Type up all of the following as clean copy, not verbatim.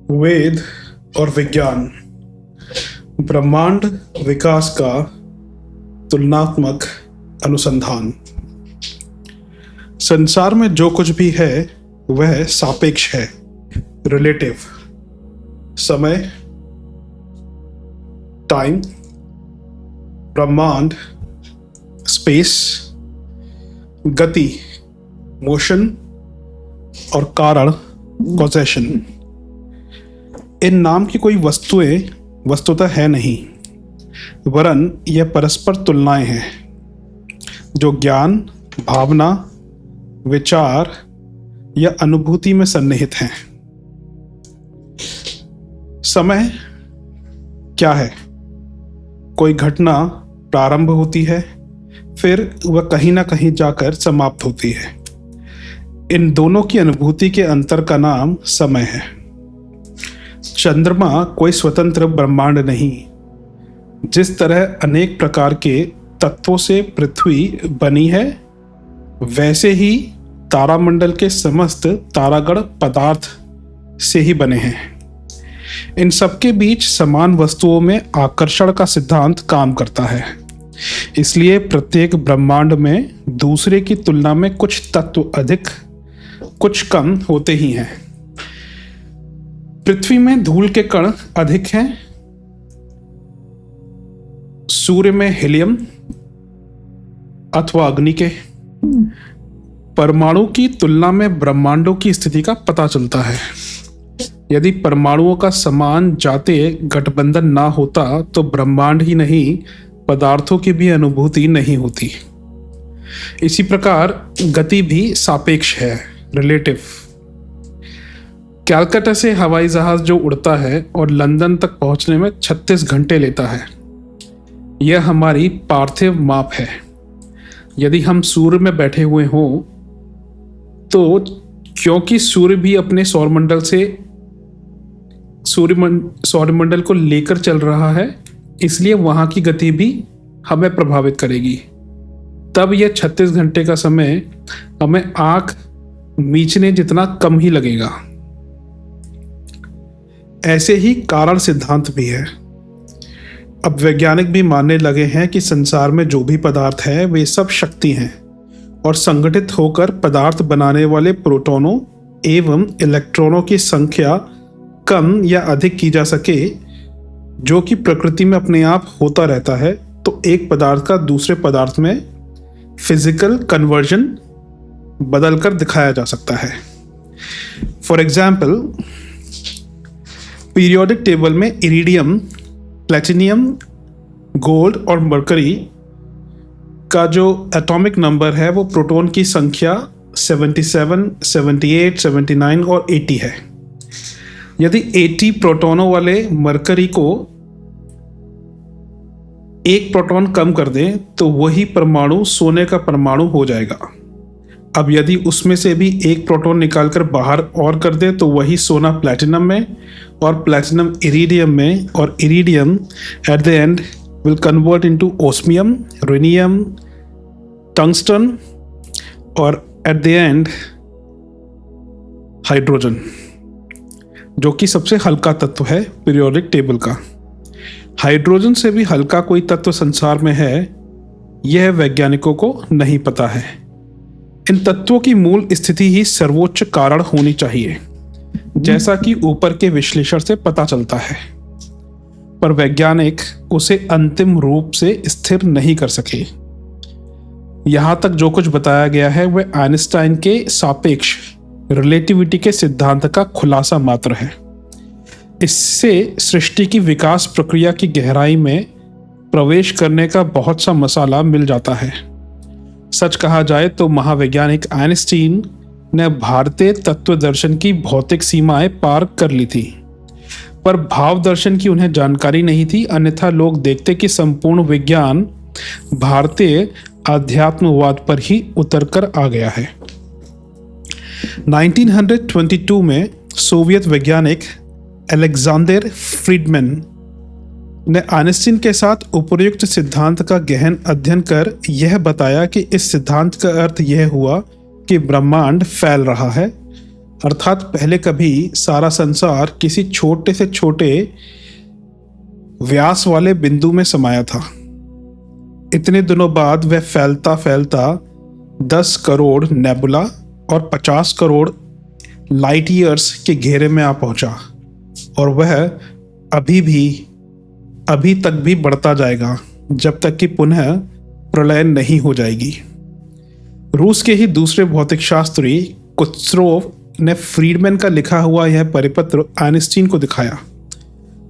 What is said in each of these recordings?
वेद और विज्ञान, ब्रह्मांड विकास का तुलनात्मक अनुसंधान। संसार में जो कुछ भी है वह सापेक्ष है, रिलेटिव। समय, टाइम, ब्रह्मांड, स्पेस, गति, मोशन और कारण, कॉजेशन। इन नाम की कोई वस्तुएं वस्तुतः है नहीं, वरन यह परस्पर तुलनाएं हैं जो ज्ञान, भावना, विचार या अनुभूति में सन्निहित हैं। समय क्या है? कोई घटना प्रारंभ होती है, फिर वह कहीं ना कहीं जाकर समाप्त होती है। इन दोनों की अनुभूति के अंतर का नाम समय है। चंद्रमा कोई स्वतंत्र ब्रह्मांड नहीं। जिस तरह अनेक प्रकार के तत्वों से पृथ्वी बनी है, वैसे ही तारामंडल के समस्त तारागण पदार्थ से ही बने हैं। इन सबके बीच समान वस्तुओं में आकर्षण का सिद्धांत काम करता है। इसलिए प्रत्येक ब्रह्मांड में दूसरे की तुलना में कुछ तत्व अधिक, कुछ कम होते ही हैं। पृथ्वी में धूल के कण अधिक हैं, सूर्य में हीलियम अथवा अग्नि के। परमाणु की तुलना में ब्रह्मांडों की स्थिति का पता चलता है। यदि परमाणुओं का समान जाते गठबंधन ना होता तो ब्रह्मांड ही नहीं, पदार्थों की भी अनुभूति नहीं होती। इसी प्रकार गति भी सापेक्ष है, रिलेटिव। कैलकाटा से हवाई जहाज जो उड़ता है और लंदन तक पहुंचने में 36 घंटे लेता है, यह हमारी पार्थिव माप है। यदि हम सूर्य में बैठे हुए हों तो क्योंकि सूर्य भी अपने सौरमंडल को लेकर चल रहा है, इसलिए वहां की गति भी हमें प्रभावित करेगी। तब यह 36 घंटे का समय हमें आंख मीचने जितना कम ही लगेगा। ऐसे ही कारण सिद्धांत भी है। अब वैज्ञानिक भी मानने लगे हैं कि संसार में जो भी पदार्थ है वे सब शक्ति हैं और संगठित होकर पदार्थ बनाने वाले प्रोटॉनों एवं इलेक्ट्रॉनों की संख्या कम या अधिक की जा सके, जो कि प्रकृति में अपने आप होता रहता है, तो एक पदार्थ का दूसरे पदार्थ में फिजिकल कन्वर्जन बदलकर दिखाया जा सकता है। फॉर एग्जाम्पल, पीरियोडिक टेबल में इरिडियम, प्लेटिनियम, गोल्ड और मरकरी का जो एटॉमिक नंबर है वो प्रोटॉन की संख्या 77, 78, 79 और 80 है। यदि 80 प्रोटॉनों वाले मरकरी को एक प्रोटॉन कम कर दें तो वही परमाणु सोने का परमाणु हो जाएगा। अब यदि उसमें से भी एक प्रोटॉन निकालकर बाहर और कर दे तो वही सोना प्लैटिनम में और प्लैटिनम इरिडियम में, और iridium at the end will convert into osmium, rhenium, tungsten और एट द एंड हाइड्रोजन, जो कि सबसे हल्का तत्व है पीरियोडिक टेबल का। हाइड्रोजन से भी हल्का कोई तत्व संसार में है, यह वैज्ञानिकों को नहीं पता है। इन तत्वों की मूल स्थिति ही सर्वोच्च कारण होनी चाहिए, जैसा कि ऊपर के विश्लेषण से पता चलता है, पर वैज्ञानिक उसे अंतिम रूप से स्थिर नहीं कर सके। यहां तक जो कुछ बताया गया है वह आइंस्टाइन के सापेक्ष रिलेटिविटी के सिद्धांत का खुलासा मात्र है। इससे सृष्टि की विकास प्रक्रिया की गहराई में प्रवेश करने का बहुत सा मसाला मिल जाता है। सच कहा जाए तो महावैज्ञानिक आइंस्टीन ने भारतीय तत्व दर्शन की भौतिक सीमाएं पार कर ली थी, पर भाव दर्शन की उन्हें जानकारी नहीं थी। अन्यथा लोग देखते कि संपूर्ण विज्ञान भारतीय आध्यात्मवाद पर ही उतरकर आ गया है। 1922 में सोवियत वैज्ञानिक अलेक्जेंडर फ्रीडमैन ने आइंस्टीन के साथ उपर्युक्त सिद्धांत का गहन अध्ययन कर यह बताया कि इस सिद्धांत का अर्थ यह हुआ कि ब्रह्मांड फैल रहा है अर्थात पहले कभी सारा संसार किसी छोटे से छोटे व्यास वाले बिंदु में समाया था। इतने दिनों बाद वह फैलता फैलता 10 करोड़ नेबुला और 50 करोड़ लाइट ईयर्स के घेरे में आ पहुंचा, और वह अभी तक भी बढ़ता जाएगा जब तक कि पुनः प्रलय नहीं हो जाएगी। रूस के ही दूसरे भौतिक शास्त्री कुत्सरोव ने फ्रीडमैन का लिखा हुआ यह परिपत्र आइंस्टीन को दिखाया,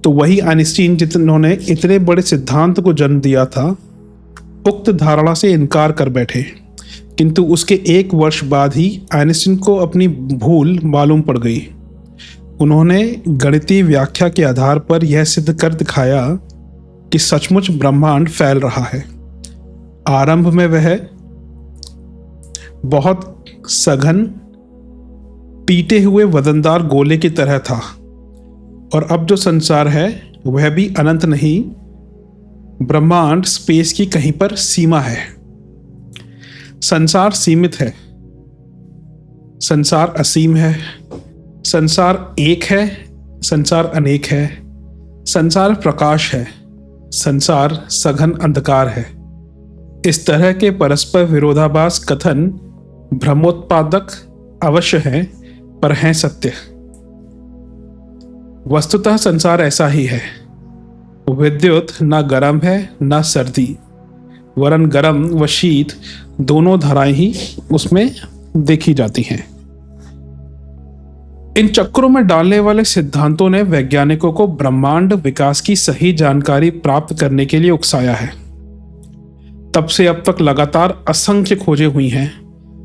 तो वही आइंस्टीन जिन्होंने इतने बड़े सिद्धांत को जन्म दिया था, उक्त धारणा से इनकार कर बैठे। किंतु उसके 1 वर्ष बाद ही आइंस्टीन को अपनी भूल मालूम पड़ गई। उन्होंने गणितीय व्याख्या के आधार पर यह सिद्ध कर दिखाया कि सचमुच ब्रह्मांड फैल रहा है। आरंभ में वह बहुत सघन पीटे हुए वजनदार गोले की तरह था, और अब जो संसार है वह भी अनंत नहीं, ब्रह्मांड स्पेस की कहीं पर सीमा है। संसार सीमित है, संसार असीम है, संसार एक है, संसार अनेक है, संसार प्रकाश है, संसार सघन अंधकार है। इस तरह के परस्पर विरोधाभास कथन भ्रमोत्पादक अवश्य हैं, पर हैं सत्य। वस्तुतः संसार ऐसा ही है। विद्युत न गर्म है न सर्दी, वरन गर्म व शीत दोनों धाराएं ही उसमें देखी जाती हैं। इन चक्रों में डालने वाले सिद्धांतों ने वैज्ञानिकों को ब्रह्मांड विकास की सही जानकारी प्राप्त करने के लिए उकसाया है। तब से अब तक लगातार असंख्य खोजें हुई हैं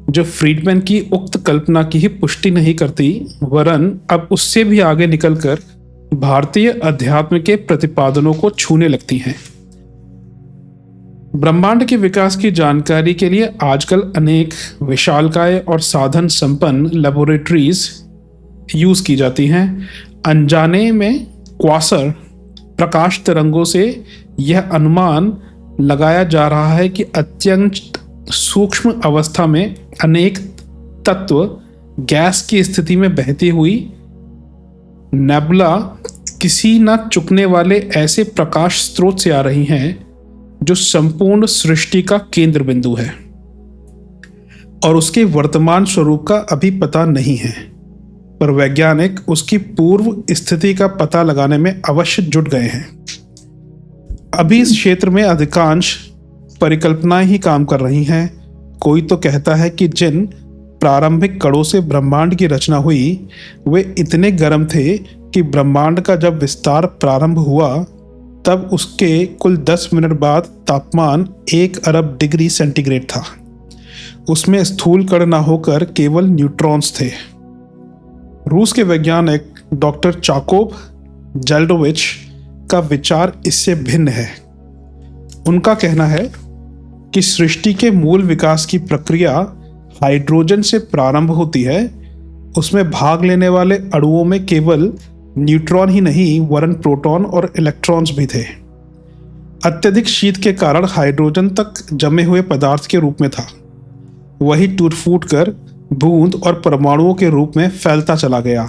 जो फ्रीडमैन की उक्त कल्पना की ही पुष्टि नहीं करती, वरन अब उससे भी आगे निकलकर भारतीय अध्यात्म के प्रतिपादनों को छूने लगती हैं। ब्रह्मांड के विकास की जानकारी के लिए आजकल अनेक विशालकाय और साधन संपन्न लेबोरेटरीज यूज की जाती हैं। अनजाने में क्वासर प्रकाश तरंगों से यह अनुमान लगाया जा रहा है कि अत्यंत सूक्ष्म अवस्था में अनेक तत्व गैस की स्थिति में बहती हुई नेबुला किसी न चुकने वाले ऐसे प्रकाश स्रोत से आ रही हैं जो संपूर्ण सृष्टि का केंद्र बिंदु है, और उसके वर्तमान स्वरूप का अभी पता नहीं है, पर वैज्ञानिक उसकी पूर्व स्थिति का पता लगाने में अवश्य जुट गए हैं। अभी इस क्षेत्र में अधिकांश परिकल्पनाएं ही काम कर रही हैं। कोई तो कहता है कि जिन प्रारंभिक कणों से ब्रह्मांड की रचना हुई वे इतने गर्म थे कि ब्रह्मांड का जब विस्तार प्रारंभ हुआ तब उसके कुल 10 मिनट बाद तापमान 1 अरब डिग्री सेंटीग्रेड था। उसमें स्थूल कण न होकर केवल न्यूट्रॉन्स थे। रूस के वैज्ञानिक डॉक्टर चाकोब जेल्डोविच का विचार इससे भिन्न है। उनका कहना है कि सृष्टि के मूल विकास की प्रक्रिया हाइड्रोजन से प्रारंभ होती है। उसमें भाग लेने वाले अणुओं में केवल न्यूट्रॉन ही नहीं वरन प्रोटॉन और इलेक्ट्रॉन्स भी थे। अत्यधिक शीत के कारण हाइड्रोजन तक जमे हुए पदार्थ के रूप में था, वही टूट फूट कर बूंद और परमाणुओं के रूप में फैलता चला गया,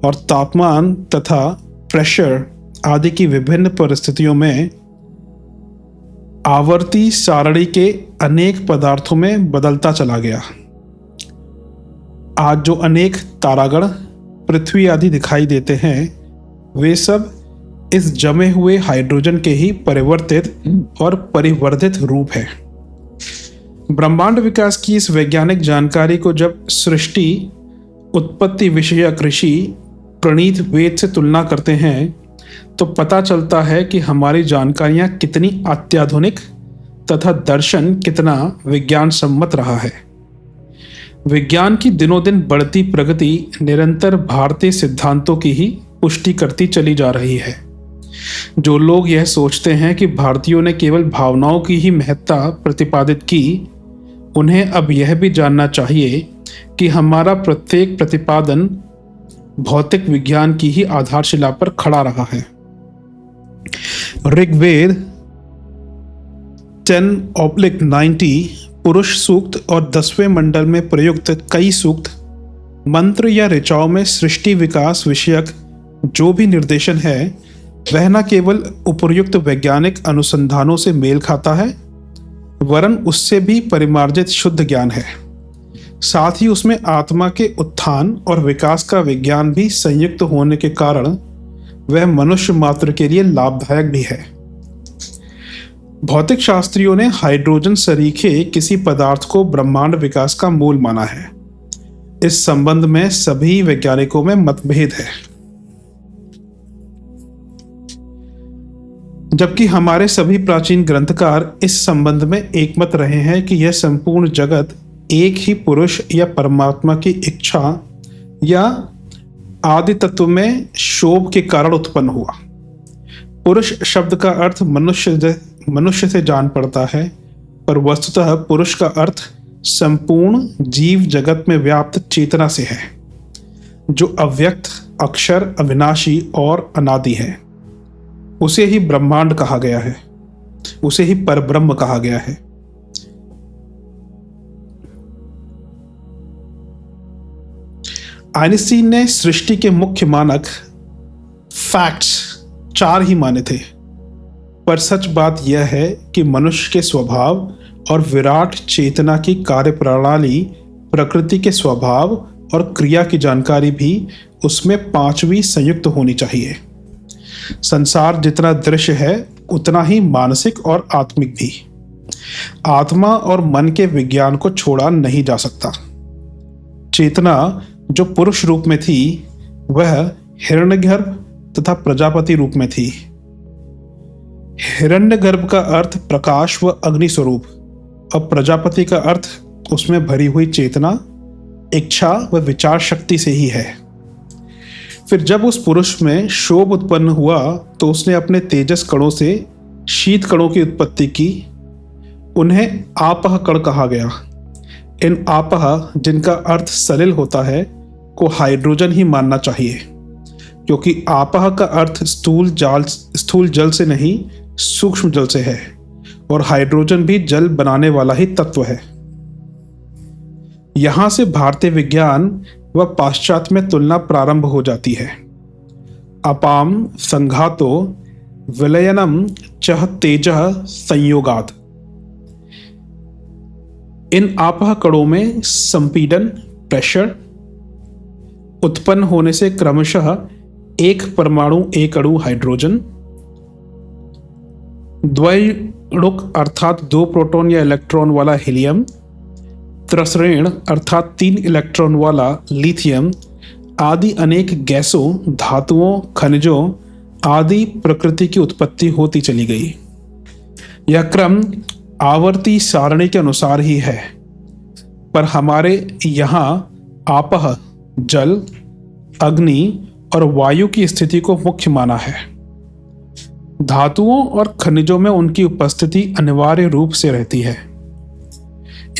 और तापमान तथा प्रेशर आदि की विभिन्न परिस्थितियों में आवर्ती सारणी के अनेक पदार्थों में बदलता चला गया। आज जो अनेक तारागण पृथ्वी आदि दिखाई देते हैं वे सब इस जमे हुए हाइड्रोजन के ही परिवर्तित और परिवर्धित रूप है। ब्रह्मांड विकास की इस वैज्ञानिक जानकारी को जब सृष्टि उत्पत्ति विषयक ऋषि प्रणीत वेद से तुलना करते हैं तो पता चलता है कि हमारी जानकारियां कितनी अत्याधुनिक तथा दर्शन कितना विज्ञान सम्मत रहा है। विज्ञान की दिनों दिन बढ़ती प्रगति निरंतर भारतीय सिद्धांतों की ही पुष्टि करती चली जा रही है। जो लोग यह सोचते हैं कि भारतीयों ने केवल भावनाओं की ही महत्ता प्रतिपादित की, उन्हें अब यह भी जानना चाहिए कि हमारा प्रत्येक प्रतिपादन भौतिक विज्ञान की ही आधारशिला पर खड़ा रहा है। ऋग्वेद 10:90 पुरुष सूक्त और 10वें मंडल में प्रयुक्त कई सूक्त मंत्र या ऋचाओं में सृष्टि विकास विषयक जो भी निर्देशन है वह न केवल उपर्युक्त वैज्ञानिक अनुसंधानों से मेल खाता है, वरन उससे भी परिमार्जित शुद्ध ज्ञान है। साथ ही उसमें आत्मा के उत्थान और विकास का विज्ञान भी संयुक्त होने के कारण वह मनुष्य मात्र के लिए लाभदायक भी है। भौतिक शास्त्रियों ने हाइड्रोजन सरीखे किसी पदार्थ को ब्रह्मांड विकास का मूल माना है। इस संबंध में सभी वैज्ञानिकों में मतभेद है, जबकि हमारे सभी प्राचीन ग्रंथकार इस संबंध में एकमत रहे हैं कि यह संपूर्ण जगत एक ही पुरुष या परमात्मा की इच्छा या आदि तत्व में शोभ के कारण उत्पन्न हुआ। पुरुष शब्द का अर्थ मनुष्य से जान पड़ता है, पर वस्तुतः पुरुष का अर्थ संपूर्ण जीव जगत में व्याप्त चेतना से है, जो अव्यक्त, अक्षर, अविनाशी और अनादि है। उसे ही ब्रह्मांड कहा गया है, उसे ही परब्रह्म कहा गया है। आइंस्टीन ने सृष्टि के मुख्य मानक फैक्ट्स 4 ही माने थे, पर सच बात यह है कि मनुष्य के स्वभाव और विराट चेतना की कार्यप्रणाली, प्रकृति के स्वभाव और क्रिया की जानकारी भी उसमें 5वीं संयुक्त होनी चाहिए। संसार जितना दृश्य है उतना ही मानसिक और आत्मिक भी। आत्मा और मन के विज्ञान को छोड़ा नहीं जा सकता। चेतना जो पुरुष रूप में थी वह हिरण्यगर्भ तथा प्रजापति रूप में थी। हिरण्यगर्भ का अर्थ प्रकाश व अग्नि स्वरूप और प्रजापति का अर्थ उसमें भरी हुई चेतना, इच्छा व विचार शक्ति से ही है। फिर जब उस पुरुष में शोभ उत्पन्न हुआ तो उसने अपने तेजस कणों से शीत कणों की उत्पत्ति की। उन्हें आपह कण कहा गया। इन आपह, जिनका अर्थ सलिल होता है, को हाइड्रोजन ही मानना चाहिए, क्योंकि आपह का अर्थ स्थूल जल से नहीं सूक्ष्म जल से है, और हाइड्रोजन भी जल बनाने वाला ही तत्व है। यहां से भारतीय विज्ञान व पाश्चात्य में तुलना प्रारंभ हो जाती है। अपाम संघातो विलयनम चह तेजः संयोगात्। इन आपह कणों में संपीडन, प्रेशर उत्पन्न होने से क्रमशः एक परमाणु, एक अणु हाइड्रोजन, द्वैणुक अर्थात 2 प्रोटॉन या इलेक्ट्रॉन वाला हीलियम, त्रसरेण अर्थात 3 इलेक्ट्रॉन वाला लिथियम आदि अनेक गैसों, धातुओं, खनिजों आदि प्रकृति की उत्पत्ति होती चली गई। यह क्रम आवर्ती सारणी के अनुसार ही है, पर हमारे यहाँ आपह, जल, अग्नि और वायु की स्थिति को मुख्य माना है। धातुओं और खनिजों में उनकी उपस्थिति अनिवार्य रूप से रहती है,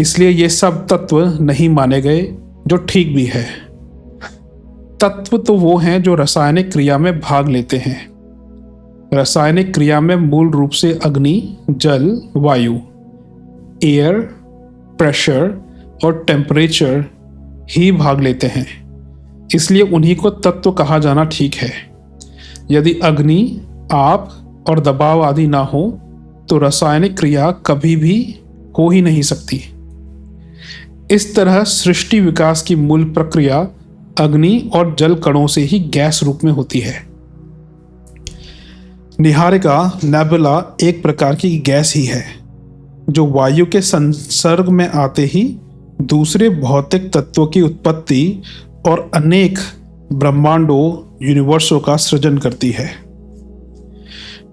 इसलिए ये सब तत्व नहीं माने गए, जो ठीक भी है। तत्व तो वो हैं जो रासायनिक क्रिया में भाग लेते हैं। रासायनिक क्रिया में मूल रूप से अग्नि, जल, वायु, एयर, प्रेशर और टेम्परेचर ही भाग लेते हैं, इसलिए उन्हीं को तत्व कहा जाना ठीक है। यदि अग्नि, आप और दबाव आदि ना हो तो रासायनिक क्रिया कभी भी हो ही नहीं सकती। इस तरह सृष्टि विकास की मूल प्रक्रिया अग्नि और जल कणों से ही गैस रूप में होती है। निहारिका, नेबुला एक प्रकार की गैस ही है, जो वायु के संसर्ग में आते ही दूसरे भौतिक तत्वों की उत्पत्ति और अनेक ब्रह्मांडों, यूनिवर्सों का सृजन करती है।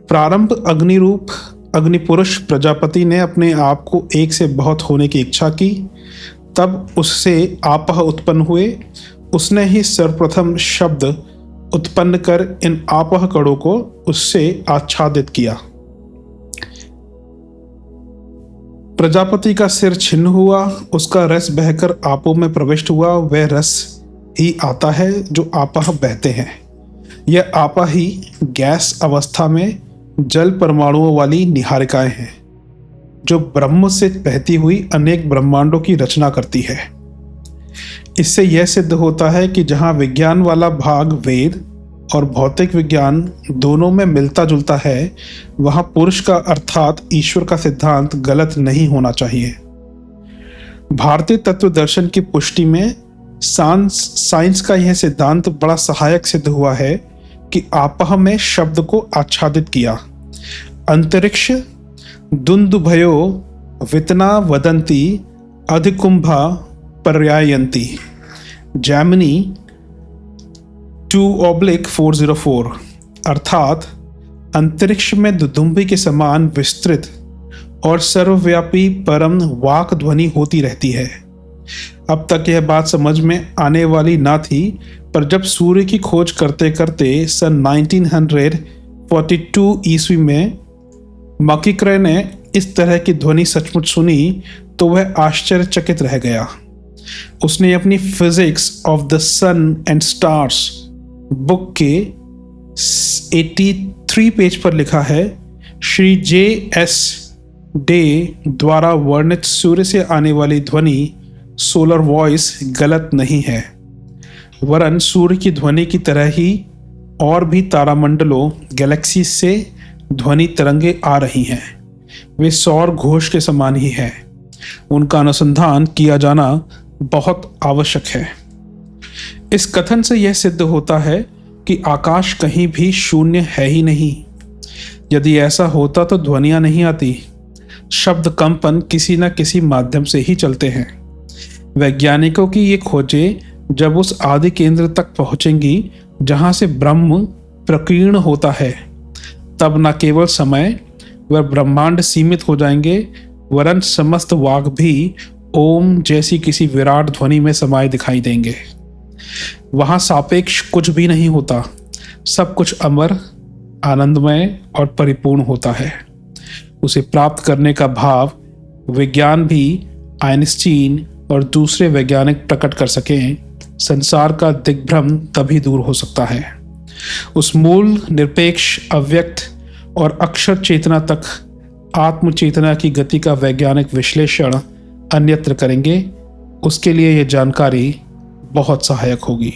प्रारंभ अग्नि रूप अग्निपुरुष प्रजापति ने अपने आप को एक से बहुत होने की इच्छा की, तब उससे आपह उत्पन्न हुए। उसने ही सर्वप्रथम शब्द उत्पन्न कर इन आपह कणों को उससे आच्छादित किया। प्रजापति का सिर छिन्न हुआ, उसका रस बहकर आपों में प्रविष्ट हुआ। वह रस ही आता है जो आपह बहते हैं। यह आपा ही गैस अवस्था में जल परमाणुओं वाली निहारिकाएं हैं, जो ब्रह्म से बहती हुई अनेक ब्रह्मांडों की रचना करती है। इससे यह सिद्ध होता है कि जहाँ विज्ञान वाला भाग वेद और भौतिक विज्ञान दोनों में मिलता जुलता है, वहाँ पुरुष का अर्थात ईश्वर का सिद्धांत गलत नहीं होना चाहिए। भारतीय तत्व दर्शन की पुष्टि में साइंस का यह सिद्धांत बड़ा सहायक सिद्ध हुआ है कि आपह में शब्द को आच्छादित किया। अंतरिक्ष दुंदुभयो वितना वदंती अधिकुंभा पर्यायंती, जैमिनी 2/404, अर्थात अंतरिक्ष में दुदुम्बी के समान विस्तृत और सर्वव्यापी परम वाक ध्वनि होती रहती है। अब तक यह बात समझ में आने वाली ना थी, पर जब सूर्य की खोज करते करते सन 1942 ईस्वी में मकीक्रय ने इस तरह की ध्वनि सचमुच सुनी तो वह आश्चर्यचकित रह गया। उसने अपनी physics of the sun and stars book के 83 पेज पर लिखा है, श्री J.S. डे द्वारा वर्णित सूर्य से आने वाली ध्वनि सोलर वॉइस गलत नहीं है, वरन सूर्य की ध्वनि की तरह ही और भी तारामंडलों गैलेक्सी से ध्वनि तरंगे आ रही हैं। वे सौर घोष के समान ही है। उनका अनुसंधान किया जाना बहुत आवश्यक है। इस कथन से यह सिद्ध होता है कि आकाश कहीं भी शून्य है ही नहीं। यदि ऐसा होता तो ध्वनियां नहीं आती। शब्द कंपन किसी न किसी माध्यम से ही चलते हैं। वैज्ञानिकों की ये खोजें जब उस आदि केंद्र तक पहुंचेंगी जहां से ब्रह्म प्रकीर्ण होता है, तब न केवल समय व ब्रह्मांड सीमित हो जाएंगे, वरन समस्त वाक भी ओम जैसी किसी विराट ध्वनि में समाये दिखाई देंगे। वहां सापेक्ष कुछ भी नहीं होता, सब कुछ अमर, आनंदमय और परिपूर्ण होता है। उसे प्राप्त करने का भाव विज्ञान भी आइंस्टीन और दूसरे वैज्ञानिक प्रकट कर सकें, संसार का दिग्भ्रम तभी दूर हो सकता है। उस मूल निरपेक्ष अव्यक्त और अक्षर चेतना तक आत्म चेतना की गति का वैज्ञानिक विश्लेषण अन्यत्र करेंगे। उसके लिए यह जानकारी बहुत सहायक होगी।